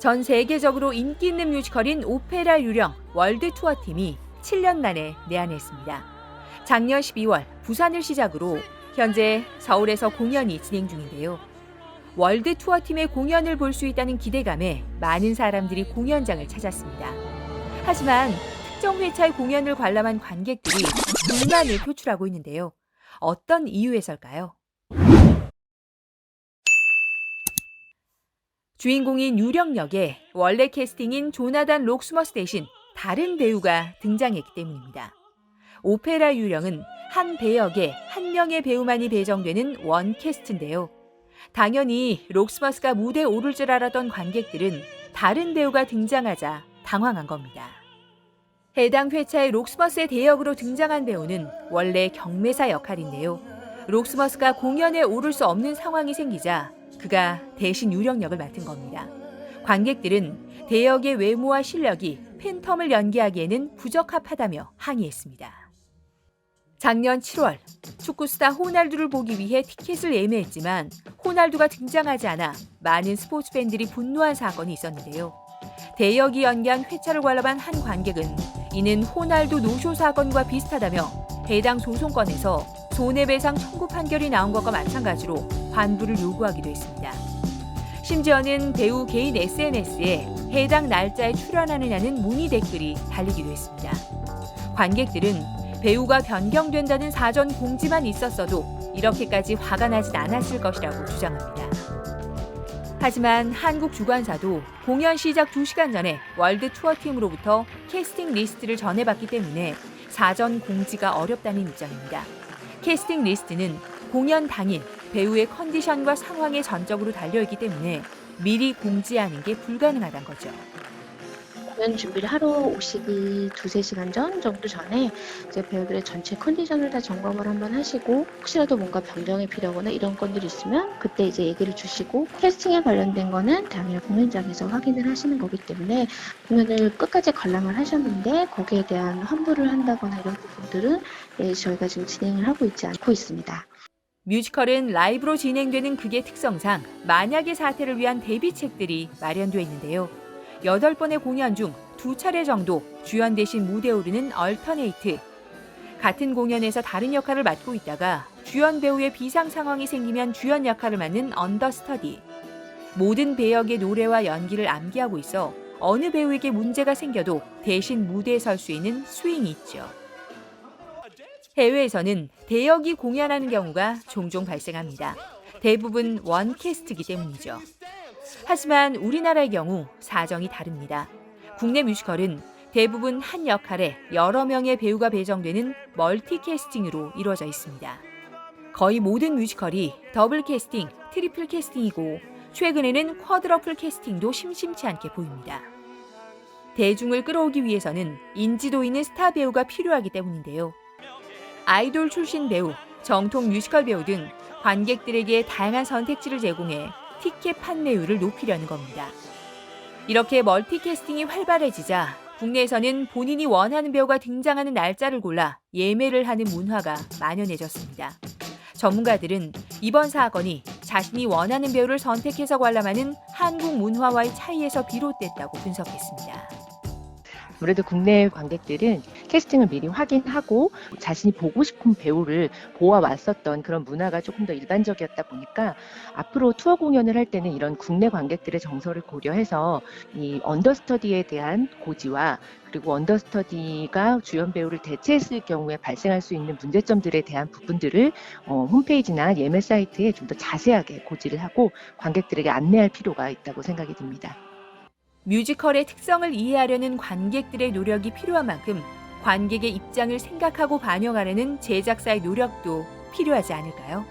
전 세계적으로 인기 있는 뮤지컬인 오페라 유령 월드 투어 팀이 7년 만에 내한했습니다. 작년 12월 부산을 시작으로 현재 서울에서 공연이 진행 중인데요. 월드 투어 팀의 공연을 볼 수 있다는 기대감에 많은 사람들이 공연장을 찾았습니다. 하지만 특정 회차의 공연을 관람한 관객들이 불만을 표출하고 있는데요. 어떤 이유에서일까요? 주인공인 유령 역에 원래 캐스팅인 조나단 록스머스 대신 다른 배우가 등장했기 때문입니다. 오페라 유령은 한 배역에 한 명의 배우만이 배정되는 원 캐스트인데요. 당연히 록스머스가 무대에 오를 줄 알았던 관객들은 다른 배우가 등장하자 당황한 겁니다. 해당 회차의 록스머스의 대역으로 등장한 배우는 원래 경매사 역할인데요. 록스머스가 공연에 오를 수 없는 상황이 생기자 그가 대신 유령 역을 맡은 겁니다. 관객들은 대역의 외모와 실력이 팬텀을 연기하기에는 부적합하다며 항의했습니다. 작년 7월 축구 스타 호날두를 보기 위해 티켓을 예매했지만 호날두가 등장하지 않아 많은 스포츠 팬들이 분노한 사건이 있었는데요. 대역이 연기한 회차를 관람한 한 관객은 이는 호날두 노쇼 사건과 비슷하다며 해당 소송건에서 손해배상 청구 판결이 나온 것과 마찬가지로 환불을 요구하기도 했습니다. 심지어는 배우 개인 SNS에 해당 날짜에 출연하느냐는 문의 댓글이 달리기도 했습니다. 관객들은 배우가 변경된다는 사전 공지만 있었어도 이렇게까지 화가 나진 않았을 것이라고 주장합니다. 하지만 한국 주관사도 공연 시작 2시간 전에 월드 투어 팀으로부터 캐스팅 리스트를 전해받기 때문에 사전 공지가 어렵다는 입장입니다. 캐스팅 리스트는 공연 당일 배우의 컨디션과 상황에 전적으로 달려있기 때문에 미리 공지하는 게 불가능하다는 거죠. 공연 준비를 하러 오시기 2-3시간 정도 전에 이제 배우들의 전체 컨디션을 다 점검을 한번 하시고 혹시라도 뭔가 변경이 필요하거나 이런 건들이 있으면 그때 이제 얘기를 주시고 캐스팅에 관련된 거는 당일 공연장에서 확인을 하시는 거기 때문에 공연을 끝까지 관람을 하셨는데 거기에 대한 환불을 한다거나 이런 부분들은 저희가 지금 진행을 하고 있지 않고 있습니다. 뮤지컬은 라이브로 진행되는 극의 특성상 만약의 사태를 위한 대비책들이 마련되어 있는데요. 8번의 공연 중 2차례 정도 주연 대신 무대에 오르는 얼터네이트. 같은 공연에서 다른 역할을 맡고 있다가 주연 배우의 비상 상황이 생기면 주연 역할을 맡는 언더스터디. 모든 배역의 노래와 연기를 암기하고 있어 어느 배우에게 문제가 생겨도 대신 무대에 설 수 있는 스윙이 있죠. 해외에서는 대역이 공연하는 경우가 종종 발생합니다. 대부분 원 캐스트이기 때문이죠. 하지만 우리나라의 경우 사정이 다릅니다. 국내 뮤지컬은 대부분 한 역할에 여러 명의 배우가 배정되는 멀티 캐스팅으로 이루어져 있습니다. 거의 모든 뮤지컬이 더블 캐스팅, 트리플 캐스팅이고 최근에는 쿼드러플 캐스팅도 심심치 않게 보입니다. 대중을 끌어오기 위해서는 인지도 있는 스타 배우가 필요하기 때문인데요. 아이돌 출신 배우, 정통 뮤지컬 배우 등 관객들에게 다양한 선택지를 제공해 티켓 판매율을 높이려는 겁니다. 이렇게 멀티캐스팅이 활발해지자 국내에서는 본인이 원하는 배우가 등장하는 날짜를 골라 예매를 하는 문화가 만연해졌습니다. 전문가들은 이번 사건이 자신이 원하는 배우를 선택해서 관람하는 한국 문화와의 차이에서 비롯됐다고 분석했습니다. 아무래도 국내 관객들은 캐스팅을 미리 확인하고 자신이 보고 싶은 배우를 보아왔었던 그런 문화가 조금 더 일반적이었다 보니까 앞으로 투어 공연을 할 때는 이런 국내 관객들의 정서를 고려해서 이 언더스터디에 대한 고지와 그리고 언더스터디가 주연 배우를 대체했을 경우에 발생할 수 있는 문제점들에 대한 부분들을 홈페이지나 예매 사이트에 좀 더 자세하게 고지를 하고 관객들에게 안내할 필요가 있다고 생각이 듭니다. 뮤지컬의 특성을 이해하려는 관객들의 노력이 필요한 만큼 관객의 입장을 생각하고 반영하려는 제작사의 노력도 필요하지 않을까요?